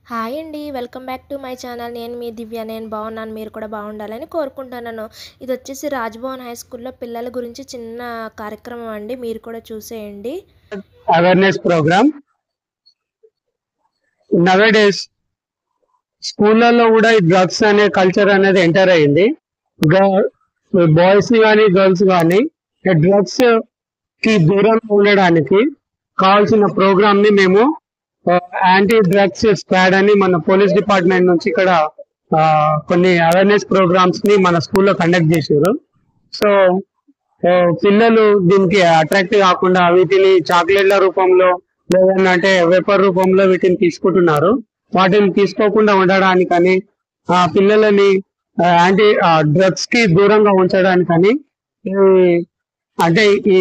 Hi అండి. Welcome back to my channel. నేను మీ దివ్య. నేను బాగున్నాను. మీరు కూడా బాగుండాలని కోరుకుంటున్నాను. ఇది వచ్చేసి రాజ్భవన్ హై స్కూల్లో పిల్లల గురించి చిన్న కార్యక్రమం అండి. మీరు కూడా చూసేయండి. అవేర్నెస్ ప్రోగ్రామ్ నవేడేస్ స్కూళ్ళల్లో కూడా ఈ డ్రగ్స్ అనే కల్చర్ అనేది ఎంటర్ అయింది. బాయ్స్ కానీ గర్ల్స్ కానీ డ్రగ్స్ కి దూరంగా ఉండడానికి కావాల్సిన ప్రోగ్రామ్ ని మేము యాంటీ డ్రగ్స్ స్క్వాడ్ అని మన పోలీస్ డిపార్ట్మెంట్ నుంచి ఇక్కడ కొన్ని అవేర్నెస్ ప్రోగ్రామ్స్ ని మన స్కూల్లో కండక్ట్ చేశారు. సో పిల్లలు దీనికి అట్రాక్ట్ కాకుండా వీటిని చాక్లెట్ల రూపంలో లేదంటే వేపర్ రూపంలో వీటిని తీసుకుంటున్నారు. వాటిని తీసుకోకుండా ఉండడానికని పిల్లలని యాంటీ డ్రగ్స్ కి దూరంగా ఉంచడానికని అంటే ఈ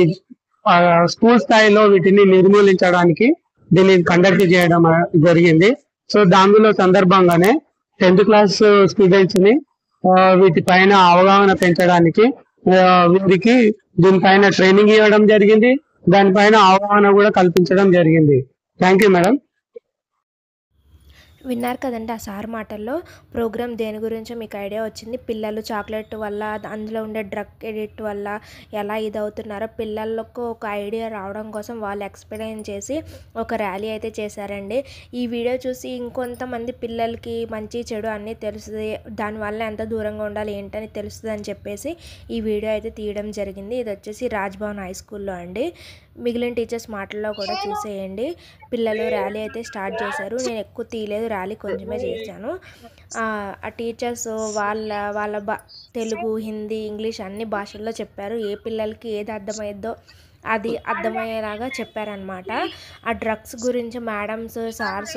స్కూల్ స్థాయిలో వీటిని నిర్మూలించడానికి దీన్ని కండక్ట్ చేయడం జరిగింది. సో దానిలో సందర్భంగానే 10th క్లాస్ స్టూడెంట్స్ ని వీటిపైన అవగాహన పెంచడానికి వీరికి దీనిపైన ట్రైనింగ్ ఇవ్వడం జరిగింది. దానిపైన అవగాహన కూడా కల్పించడం జరిగింది. Thank you madam. విన్నారు కదండి ఆ సార్ మాటల్లో. ప్రోగ్రామ్ దేని గురించో మీకు ఐడియా వచ్చింది. పిల్లలు చాక్లెట్ వల్ల, అందులో ఉండే డ్రగ్ ఎడిక్ట్ వల్ల ఎలా ఇదవుతున్నారో పిల్లలకు ఒక ఐడియా రావడం కోసం వాళ్ళు ఎక్స్ప్లెయిన్ చేసి ఒక ర్యాలీ అయితే చేశారండి. ఈ వీడియో చూసి ఇంకొంతమంది పిల్లలకి మంచి చెడు అన్నీ తెలుస్తుంది, దానివల్ల ఎంత దూరంగా ఉండాలి ఏంటని తెలుస్తుంది అని చెప్పేసి ఈ వీడియో అయితే తీయడం జరిగింది. ఇది వచ్చేసి రాజ్భవన్ హై స్కూల్లో అండి. మిగిలిన టీచర్స్ మాటల్లో కూడా చూసేయండి. పిల్లలు ర్యాలీ అయితే స్టార్ట్ చేశారు. నేను ఎక్కువ తీయలేదు, ర్యాలీ కొంచెమే చేశాను. ఆ టీచర్స్ వాళ్ళ తెలుగు, హిందీ, ఇంగ్లీష్ అన్ని భాషల్లో చెప్పారు. ఏ పిల్లలకి ఏది అర్థమైద్దో అది అర్థమయ్యేలాగా చెప్పారనమాట. ఆ డ్రగ్స్ గురించి మేడమ్స్, సార్స్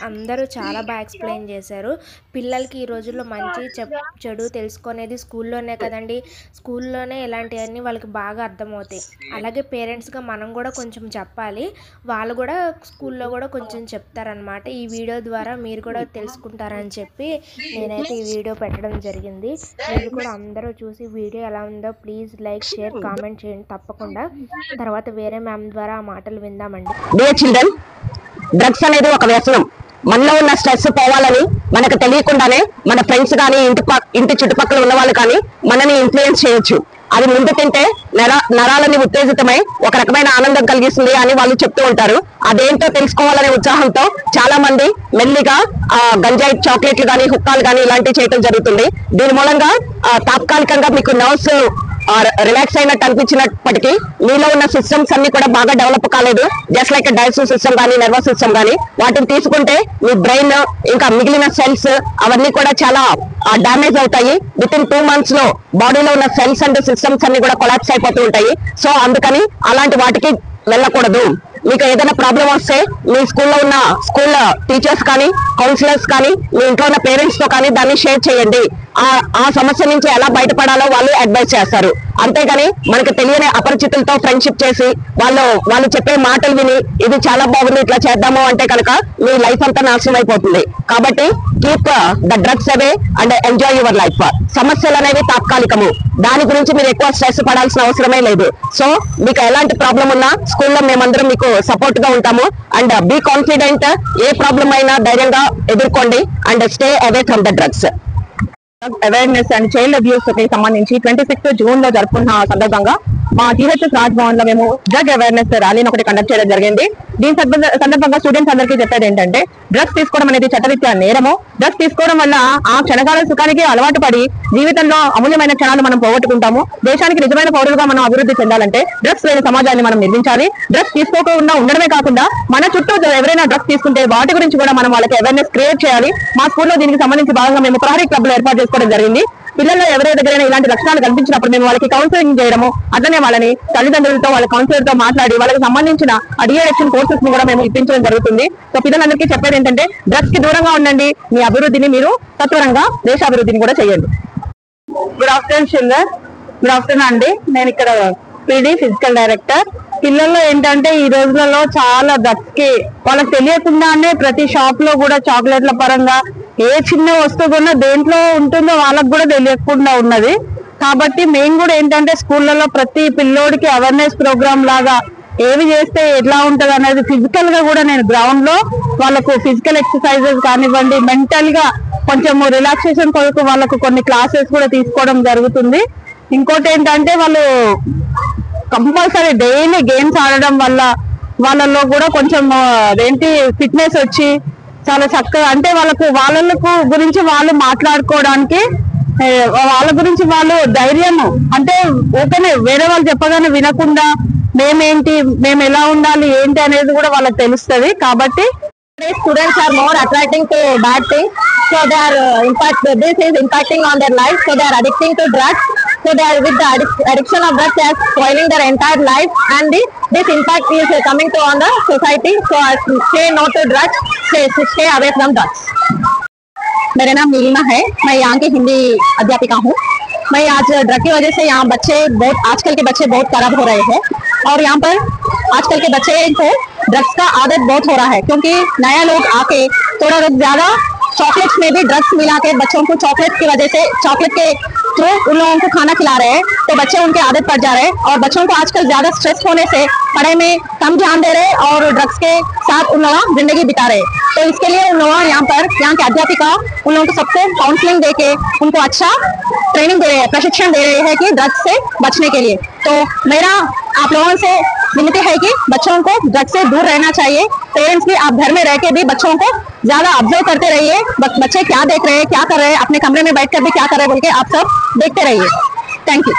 అందరూ చాలా బాగా ఎక్స్ప్లెయిన్ చేశారు. పిల్లలకి ఈ రోజుల్లో మంచి చెడు తెలుసుకునేది స్కూల్లోనే కదండి. స్కూల్లోనే ఇలాంటివన్నీ వాళ్ళకి బాగా అర్థమవుతాయి. అలాగే పేరెంట్స్గా మనం కూడా కొంచెం చెప్పాలి. వాళ్ళు కూడా స్కూల్లో కూడా కొంచెం చెప్తారనమాట. ఈ వీడియో ద్వారా మీరు కూడా తెలుసుకుంటారని చెప్పి నేనైతే ఈ వీడియో పెట్టడం జరిగింది. మీరు కూడా అందరూ చూసి వీడియో ఎలా ఉందో ప్లీజ్ లైక్, షేర్, కామెంట్ చేయండి తప్పకుండా. తర్వాత వేరే మ్యామ్ ద్వారా ఆ మాటలు విందామండి. డియర్ చిల్డ్రన్, డ్రగ్స్ అనేది ఒక వ్యసనం. మనలో ఉన్న స్ట్రెస్ పోవాలని మనకు తెలియకుండానే మన ఫ్రెండ్స్ కానీ ఇంటి చుట్టుపక్కల ఉన్న వాళ్ళు కానీ మనని ఇన్ఫ్లుయెన్స్ చేయొచ్చు. అది ముందు తింటే నరాలని ఉత్తేజితమై ఒక రకమైన ఆనందం కలిగిస్తుంది అని వాళ్ళు చెప్తూ ఉంటారు. అదేంటో తెలుసుకోవాలనే ఉత్సాహంతో చాలా మంది మెల్లిగా గంజాయి, చాక్లెట్లు కానీ, హుక్కాలు కానీ ఇలాంటివి చేయడం జరుగుతుంది. దీని మూలంగా తాత్కాలికంగా మీకు నర్వ్స్ రిలాక్స్ అయినట్టు అనిపించినప్పటికీ మీలో ఉన్న సిస్టమ్స్ అన్ని కూడా బాగా డెవలప్ కాలేదు. జస్ట్ లైక్ డైజెస్టివ్ సిస్టమ్ కానీ, నర్వస్ సిస్టమ్ కానీ వాటిని తీసుకుంటే మీ బ్రెయిన్ ఇంకా మిగిలిన సెల్స్ అవన్నీ కూడా చాలా డ్యామేజ్ అవుతాయి. విత్ ఇన్ 2 months లో బాడీలో ఉన్న సెల్స్ అండ్ సిస్టమ్స్ అన్ని కూడా కొలాప్స్ అయిపోతూ ఉంటాయి. సో అందుకని అలాంటి వాటికి వెళ్ళకూడదు. మీకు ఏదైనా ప్రాబ్లం వస్తే మీ స్కూల్లో ఉన్న స్కూల్ టీచర్స్ కానీ, కౌన్సిలర్స్ కానీ, మీ ఇంట్లో ఉన్న పేరెంట్స్ తో కానీ దాన్ని షేర్ చేయండి. ఆ సమస్య నుంచి ఎలా బయటపడాలో వాళ్ళు అడ్వైస్ చేస్తారు. అంతేగాని మనకు తెలియని అపరిచితులతో ఫ్రెండ్షిప్ చేసి వాళ్ళు చెప్పే మాటలు విని ఇది చాలా బాగుంది ఇట్లా చేద్దాము అంటే కనుక మీ లైఫ్ అంతా నాశనం అయిపోతుంది. కాబట్టి keep the drugs away and enjoy your life. సమస్యలు అనేవి తాత్కాలికము, దాని గురించి మీరు ఎక్కువ స్ట్రెస్ పడాల్సిన అవసరమే లేదు. సో మీకు ఎలాంటి ప్రాబ్లం ఉన్నా స్కూల్లో మేమందరం మీకు సపోర్ట్ గా ఉంటాము. And be confident. ఏ ప్రాబ్లం అయినా ధైర్యంగా ఎదుర్కోండి and stay away from the drugs. Awareness and child abuse కి సంబంధించి 26th June లో జరుపుకున్న సందర్భంగా మా టీహెచ్ఎస్ రాజ్భవన్ లో మేము డ్రగ్ అవేర్నెస్ ర్యాలీని ఒకటి కండక్ట్ చేయడం జరిగింది. దీని సందర్భంగా స్టూడెంట్స్ అందరికీ చెప్పేది ఏంటంటే, డ్రగ్స్ తీసుకోవడం అనేది చట్టరీత్యా నేరము. డ్రగ్స్ తీసుకోవడం వల్ల ఆ క్షణకాల సుఖానికి అలవాటు పడి జీవితంలో అమూల్యమైన క్షణాలు మనం పోగొట్టుకుంటాము. దేశానికి నిజమైన పౌరులుగా మనం అభివృద్ధి చెందాలంటే డ్రగ్స్ లేని సమాజాన్ని మనం నిర్మించాలి. డ్రగ్స్ తీసుకోకుండా ఉండడమే కాకుండా మన చుట్టూ ఎవరైనా డ్రగ్స్ తీసుకుంటే వాటి గురించి కూడా మనం వాళ్ళకి అవేర్నెస్ క్రియేట్ చేయాలి. మా స్కూల్లో దీనికి సంబంధించి భాగంగా మేము ప్రహరీ క్లబ్లు ఏర్పాటు చేసుకోవడం జరిగింది. పిల్లల్లో ఎవరి దగ్గరైనా ఇలాంటి లక్షణాలు కనిపించినప్పుడు మేము వాళ్ళకి కౌన్సిలింగ్ చేయడము, అట్లనే వాళ్ళని తల్లిదండ్రులతో వాళ్ళ కౌన్సిలర్ తో మాట్లాడి వాళ్ళకి సంబంధించిన డిఎడిక్షన్ కోర్సెస్ ని కూడా మేము ఇప్పించడం జరుగుతుంది. సో పిల్లలందరికీ చెప్పేది ఏంటంటే, డ్రగ్స్ కి దూరంగా ఉండండి. మీ అభివృద్ధిని మీరు సత్వరంగా దేశాభివృద్ధిని కూడా చేయండి. Good afternoon children. Good afternoon అండి. నేను ఇక్కడ పీడీ ఫిజికల్ డైరెక్టర్. పిల్లల్లో ఏంటంటే ఈ రోజులలో చాలా డ్రగ్స్ కి వాళ్ళకి తెలియకుండానే ప్రతి షాప్ లో కూడా చాక్లెట్ల పరంగా ఏ చిన్న వస్తువు కూడా దేంట్లో ఉంటుందో వాళ్ళకు కూడా తెలియకుండా ఉన్నది. కాబట్టి మేము కూడా ఏంటంటే స్కూళ్ళలో ప్రతి పిల్లోడికి అవేర్నెస్ ప్రోగ్రామ్ లాగా ఏవి చేస్తే ఎట్లా ఉంటది అనేది ఫిజికల్ గా కూడా నేను గ్రౌండ్ లో వాళ్ళకు ఫిజికల్ ఎక్సర్సైజెస్ కానివ్వండి, మెంటల్ గా కొంచెం రిలాక్సేషన్ కొరకు వాళ్ళకు కొన్ని క్లాసెస్ కూడా తీసుకోవడం జరుగుతుంది. ఇంకోటి ఏంటంటే వాళ్ళు కంపల్సరీ డైలీ గేమ్స్ ఆడడం వల్ల వాళ్ళలో కూడా కొంచెం అదేంటి ఫిట్నెస్ వచ్చి చాలా చక్కగా అంటే వాళ్ళకు గురించి వాళ్ళు మాట్లాడుకోవడానికి, వాళ్ళ గురించి వాళ్ళు ధైర్యము అంటే ఓపెన్ వేరే వాళ్ళు చెప్పగానే వినకుండా మేము ఎలా ఉండాలి ఏంటి అనేది కూడా వాళ్ళకి తెలుస్తుంది. కాబట్టి students are more attracting to bad things, so they are this is impacting on their life, so they are addicting to drugs, so they are with the addiction of drugs, they are spoiling their entire life, and this impact is coming to on the society. So say no to drugs, stay away from drugs. मेरा नाम नीलिमा है, मैं यहाँ की हिंदी अध्यापिका हूँ. मैं आज ड्रग की वजह से यहाँ आजकल के बच्चे बहुत खराब हो रहे हैं, और यहाँ पर आजकल के बच्चे को ड्रग्स का आदत बहुत हो रहा है, क्योंकि नया लोग आके थोड़ा ज्यादा चॉकलेट्स में भी ड्रग्स मिला के बच्चों को चॉकलेट की वजह से चॉकलेट के थ्रू उन लोगों को खाना खिला रहे हैं, तो बच्चे उनके आदत पड़ जा रहे हैं. और बच्चों को आजकल ज्यादा स्ट्रेस होने से पढ़ाई में कम ध्यान दे रहे हैं और ड्रग्स के साथ उन लोग जिंदगी बिता रहे हैं. तो इसके लिए उन लोग यहाँ के अध्यापिका उन लोगों को सबको काउंसलिंग दे के उनको अच्छा ट्रेनिंग दे रहे हैं, प्रशिक्षण दे रहे हैं कि ड्रग्स से बचने के लिए. तो मेरा आप लोगों से विनती है कि बच्चों को ड्रग्स से दूर रहना चाहिए. पेरेंट्स भी आप घर में रह के भी बच्चों को ज्यादा ऑब्जर्व करते रहिए, बच्चे क्या देख रहे हैं, क्या कर रहे हैं, अपने कमरे में बैठकर भी क्या कर रहे हैं बोल के आप सब देखते रहिए. Thank you.